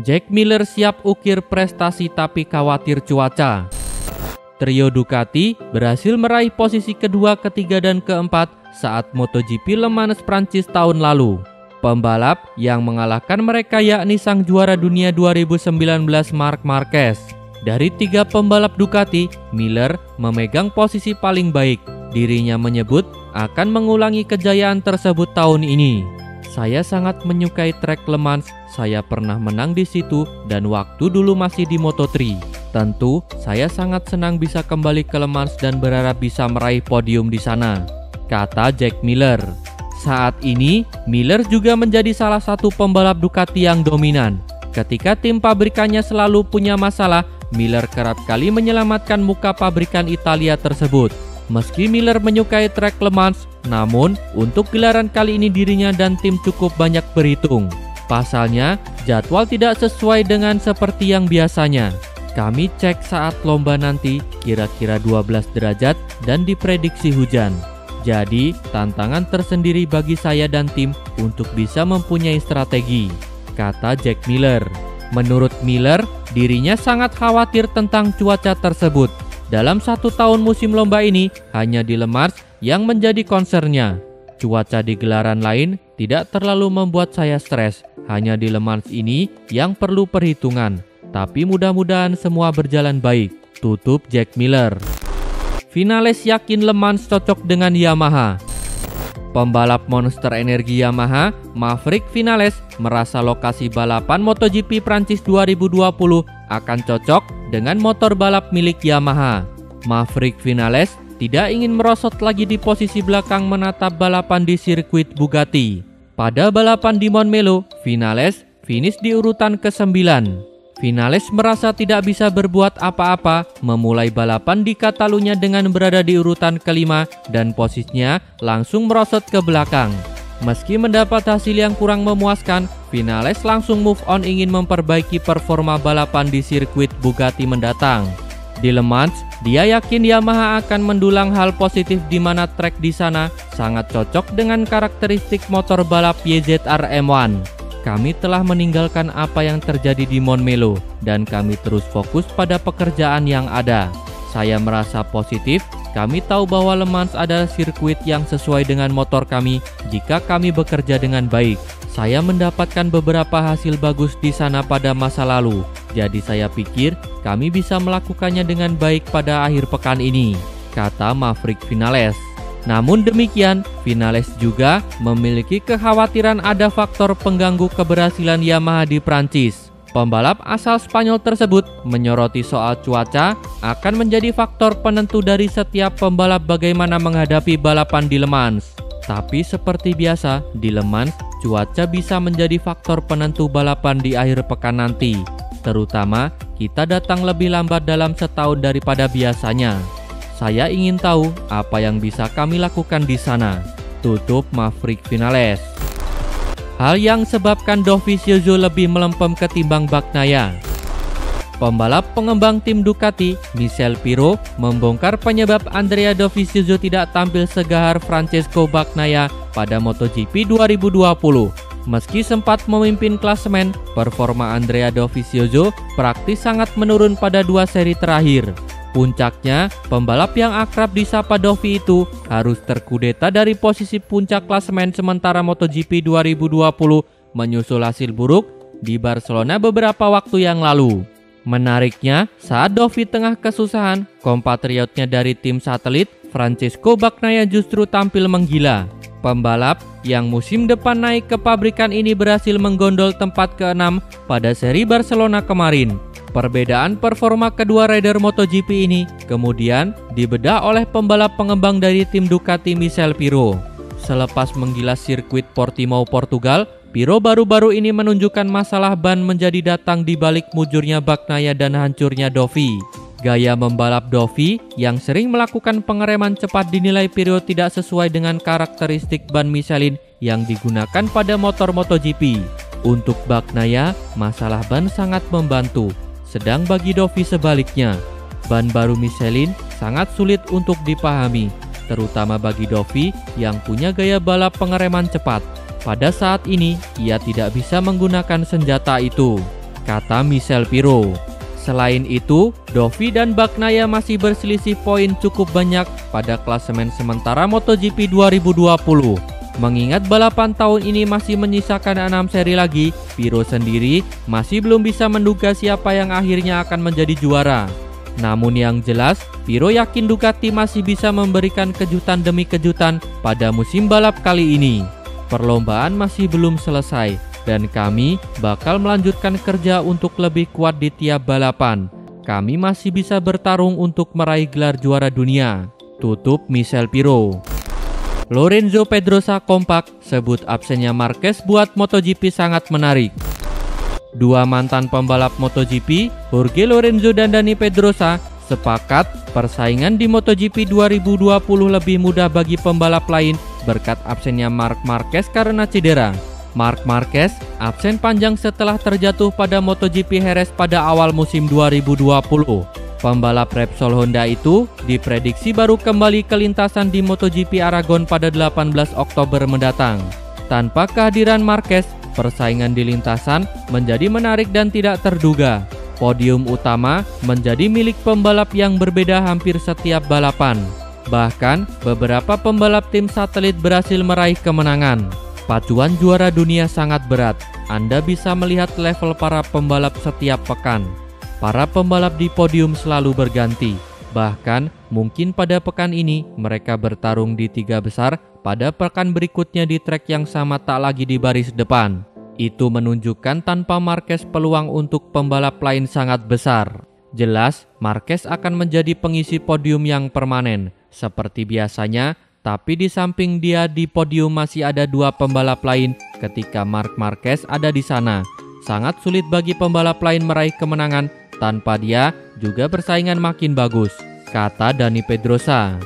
Jack Miller siap ukir prestasi tapi khawatir cuaca. Trio Ducati berhasil meraih posisi kedua, ketiga, dan keempat saat MotoGP Le Mans Prancis tahun lalu. Pembalap yang mengalahkan mereka yakni sang juara dunia 2019 Marc Marquez. Dari 3 pembalap Ducati, Miller memegang posisi paling baik. Dirinya menyebut akan mengulangi kejayaan tersebut tahun ini. Saya sangat menyukai trek Le Mans, saya pernah menang di situ dan waktu dulu masih di Moto3. Tentu, saya sangat senang bisa kembali ke Le Mans dan berharap bisa meraih podium di sana, kata Jack Miller. Saat ini, Miller juga menjadi salah satu pembalap Ducati yang dominan. Ketika tim pabrikannya selalu punya masalah, Miller kerap kali menyelamatkan muka pabrikan Italia tersebut. Meski Miller menyukai trek Le Mans, namun untuk gelaran kali ini dirinya dan tim cukup banyak berhitung. Pasalnya, jadwal tidak sesuai dengan seperti yang biasanya. Kami cek saat lomba nanti kira-kira 12 derajat dan diprediksi hujan. Jadi, tantangan tersendiri bagi saya dan tim untuk bisa mempunyai strategi, kata Jack Miller. Menurut Miller, dirinya sangat khawatir tentang cuaca tersebut. Dalam 1 tahun musim lomba ini, hanya di Le Mans yang menjadi concern-nya. Cuaca di gelaran lain tidak terlalu membuat saya stres. Hanya di Le Mans ini yang perlu perhitungan. Tapi mudah-mudahan semua berjalan baik, tutup Jack Miller. Vinales yakin Le Mans cocok dengan Yamaha. Pembalap Monster Energi Yamaha, Maverick Vinales, merasa lokasi balapan MotoGP Prancis 2020 akan cocok dengan motor balap milik Yamaha. Maverick Vinales tidak ingin merosot lagi di posisi belakang menatap balapan di sirkuit Bugatti. Pada balapan di Montmello, Vinales finish di urutan ke-9. Vinales merasa tidak bisa berbuat apa-apa, memulai balapan di Catalunya dengan berada di urutan ke-5 dan posisinya langsung merosot ke belakang. Meski mendapat hasil yang kurang memuaskan, Vinales langsung move on ingin memperbaiki performa balapan di sirkuit Bugatti mendatang. Di Le Mans, dia yakin Yamaha akan mendulang hal positif di mana trek di sana sangat cocok dengan karakteristik motor balap YZR M1. Kami telah meninggalkan apa yang terjadi di Montmello dan kami terus fokus pada pekerjaan yang ada. Saya merasa positif, kami tahu bahwa Le Mans adalah sirkuit yang sesuai dengan motor kami jika kami bekerja dengan baik. Saya mendapatkan beberapa hasil bagus di sana pada masa lalu, jadi saya pikir kami bisa melakukannya dengan baik pada akhir pekan ini, kata Maverick Vinales. Namun demikian, Vinales juga memiliki kekhawatiran ada faktor pengganggu keberhasilan Yamaha di Prancis. Pembalap asal Spanyol tersebut menyoroti soal cuaca akan menjadi faktor penentu dari setiap pembalap bagaimana menghadapi balapan di Le Mans. Tapi seperti biasa, di Le Mans, cuaca bisa menjadi faktor penentu balapan di akhir pekan nanti. Terutama, kita datang lebih lambat dalam setahun daripada biasanya. Saya ingin tahu apa yang bisa kami lakukan di sana, tutup Maverick Vinales. Hal yang sebabkan Dovizioso lebih melempem ketimbang Bagnaia. Pembalap pengembang tim Ducati, Michel Pirro, membongkar penyebab Andrea Dovizioso tidak tampil segahar Francesco Bagnaia pada MotoGP 2020. Meski sempat memimpin klasemen, performa Andrea Dovizioso praktis sangat menurun pada 2 seri terakhir. Puncaknya, pembalap yang akrab disapa Dovi itu harus terkudeta dari posisi puncak klasemen sementara MotoGP 2020 menyusul hasil buruk di Barcelona beberapa waktu yang lalu. Menariknya, saat Dovi tengah kesusahan, kompatriotnya dari tim satelit, Francesco Bagnaia justru tampil menggila. Pembalap yang musim depan naik ke pabrikan ini berhasil menggondol tempat ke-6 pada seri Barcelona kemarin. Perbedaan performa kedua rider MotoGP ini kemudian dibedah oleh pembalap pengembang dari tim Ducati Michel Pirro. Selepas menggilas sirkuit Portimao, Portugal, Pirro baru-baru ini menunjukkan masalah ban menjadi datang di balik mujurnya Bagnaia dan hancurnya Dovi. Gaya membalap Dovi yang sering melakukan pengereman cepat dinilai Pirro tidak sesuai dengan karakteristik ban Michelin yang digunakan pada motor MotoGP. Untuk Bagnaia, masalah ban sangat membantu. Sedang bagi Dovi sebaliknya, ban baru Michelin sangat sulit untuk dipahami, terutama bagi Dovi yang punya gaya balap pengereman cepat. Pada saat ini, ia tidak bisa menggunakan senjata itu. kata Michel Pirot. Selain itu, Dovi dan Bagnaia masih berselisih poin cukup banyak pada klasemen sementara MotoGP 2020. Mengingat balapan tahun ini masih menyisakan 6 seri lagi, Pirot sendiri masih belum bisa menduga siapa yang akhirnya akan menjadi juara. Namun yang jelas, Pirot yakin Ducati masih bisa memberikan kejutan demi kejutan pada musim balap kali ini. Perlombaan masih belum selesai, dan kami bakal melanjutkan kerja untuk lebih kuat di tiap balapan. Kami masih bisa bertarung untuk meraih gelar juara dunia, tutup Michel Pirot. Lorenzo Pedrosa kompak, sebut absennya Marquez buat MotoGP sangat menarik. Dua mantan pembalap MotoGP, Jorge Lorenzo dan Dani Pedrosa, sepakat persaingan di MotoGP 2020 lebih mudah bagi pembalap lain berkat absennya Marc Marquez karena cedera. Marc Marquez absen panjang setelah terjatuh pada MotoGP Jerez pada awal musim 2020. Pembalap Repsol Honda itu diprediksi baru kembali ke lintasan di MotoGP Aragon pada 18 Oktober mendatang. Tanpa kehadiran Marquez, persaingan di lintasan menjadi menarik dan tidak terduga. Podium utama menjadi milik pembalap yang berbeda hampir setiap balapan. Bahkan, beberapa pembalap tim satelit berhasil meraih kemenangan. Pacuan juara dunia sangat berat. Anda bisa melihat level para pembalap setiap pekan. Para pembalap di podium selalu berganti. Bahkan, mungkin pada pekan ini mereka bertarung di 3 besar, pada pekan berikutnya di trek yang sama tak lagi di baris depan. Itu menunjukkan tanpa Marquez peluang untuk pembalap lain sangat besar. Jelas, Marquez akan menjadi pengisi podium yang permanen, seperti biasanya, tapi di samping dia di podium masih ada 2 pembalap lain ketika Marc Marquez ada di sana. Sangat sulit bagi pembalap lain meraih kemenangan, tanpa dia juga persaingan makin bagus, kata Dani Pedrosa.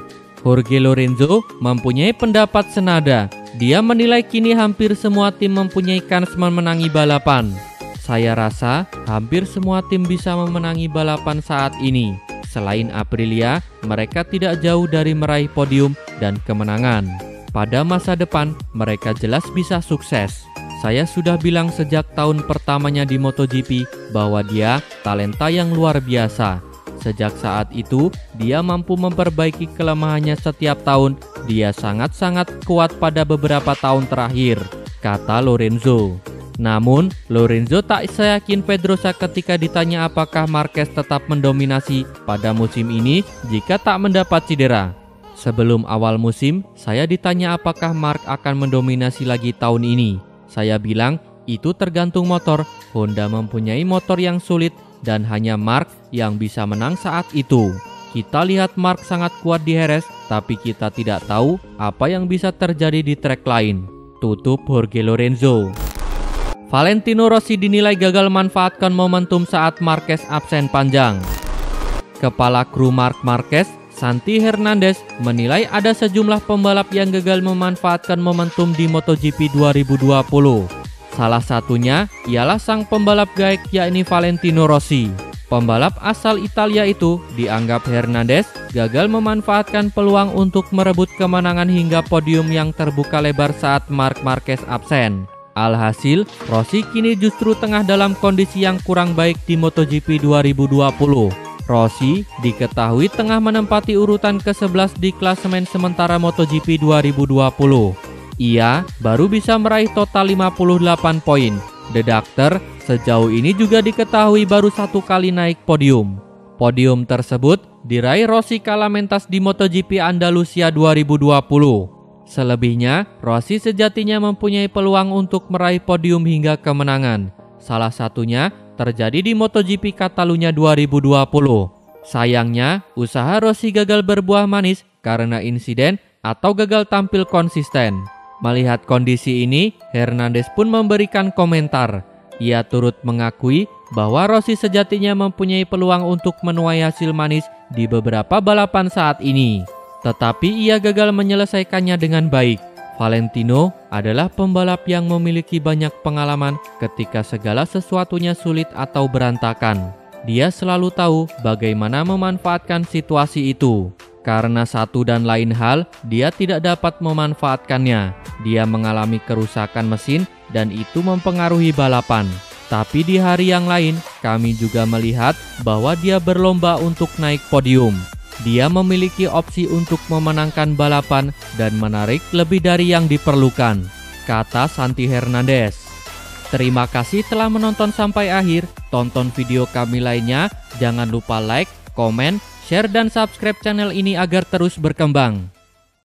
Jorge Lorenzo mempunyai pendapat senada. Dia menilai kini hampir semua tim mempunyai kans memenangi balapan. Saya rasa hampir semua tim bisa memenangi balapan saat ini. Selain Aprilia, mereka tidak jauh dari meraih podium dan kemenangan. Pada masa depan, mereka jelas bisa sukses. Saya sudah bilang sejak tahun pertamanya di MotoGP bahwa dia talenta yang luar biasa. Sejak saat itu, dia mampu memperbaiki kelemahannya setiap tahun. Dia sangat-sangat kuat pada beberapa tahun terakhir, kata Lorenzo. Namun, Lorenzo tak seyakin Pedrosa ketika ditanya apakah Marquez tetap mendominasi pada musim ini jika tak mendapat cedera. Sebelum awal musim, saya ditanya apakah Marc akan mendominasi lagi tahun ini. Saya bilang, itu tergantung motor. Honda mempunyai motor yang sulit dan hanya Marc yang bisa menang saat itu. Kita lihat Marc sangat kuat di Jerez, tapi kita tidak tahu apa yang bisa terjadi di trek lain, tutup Jorge Lorenzo. Valentino Rossi dinilai gagal manfaatkan momentum saat Marquez absen panjang. Kepala kru Marc Marquez, Santi Hernandez, menilai ada sejumlah pembalap yang gagal memanfaatkan momentum di MotoGP 2020. Salah satunya ialah sang pembalap gaek yakni Valentino Rossi. Pembalap asal Italia itu dianggap Hernandez gagal memanfaatkan peluang untuk merebut kemenangan hingga podium yang terbuka lebar saat Marc Marquez absen. Alhasil, Rossi kini justru tengah dalam kondisi yang kurang baik di MotoGP 2020. Rossi diketahui tengah menempati urutan ke-11 di klasemen sementara MotoGP 2020. Ia baru bisa meraih total 58 poin. The Doctor sejauh ini juga diketahui baru 1 kali naik podium. Podium tersebut diraih Rossi kala mentas di MotoGP Andalusia 2020. Selebihnya, Rossi sejatinya mempunyai peluang untuk meraih podium hingga kemenangan. Salah satunya terjadi di MotoGP Catalunya 2020. Sayangnya, usaha Rossi gagal berbuah manis karena insiden atau gagal tampil konsisten. Melihat kondisi ini, Hernandez pun memberikan komentar. Ia turut mengakui bahwa Rossi sejatinya mempunyai peluang untuk menuai hasil manis di beberapa balapan saat ini. Tetapi ia gagal menyelesaikannya dengan baik. Valentino adalah pembalap yang memiliki banyak pengalaman ketika segala sesuatunya sulit atau berantakan. Dia selalu tahu bagaimana memanfaatkan situasi itu. Karena satu dan lain hal, dia tidak dapat memanfaatkannya. Dia mengalami kerusakan mesin dan itu mempengaruhi balapan. Tapi di hari yang lain, kami juga melihat bahwa dia berlomba untuk naik podium. Dia memiliki opsi untuk memenangkan balapan dan menarik lebih dari yang diperlukan, kata Santi Hernandez. Terima kasih telah menonton sampai akhir. Tonton video kami lainnya. Jangan lupa like, komen, share, dan subscribe channel ini agar terus berkembang.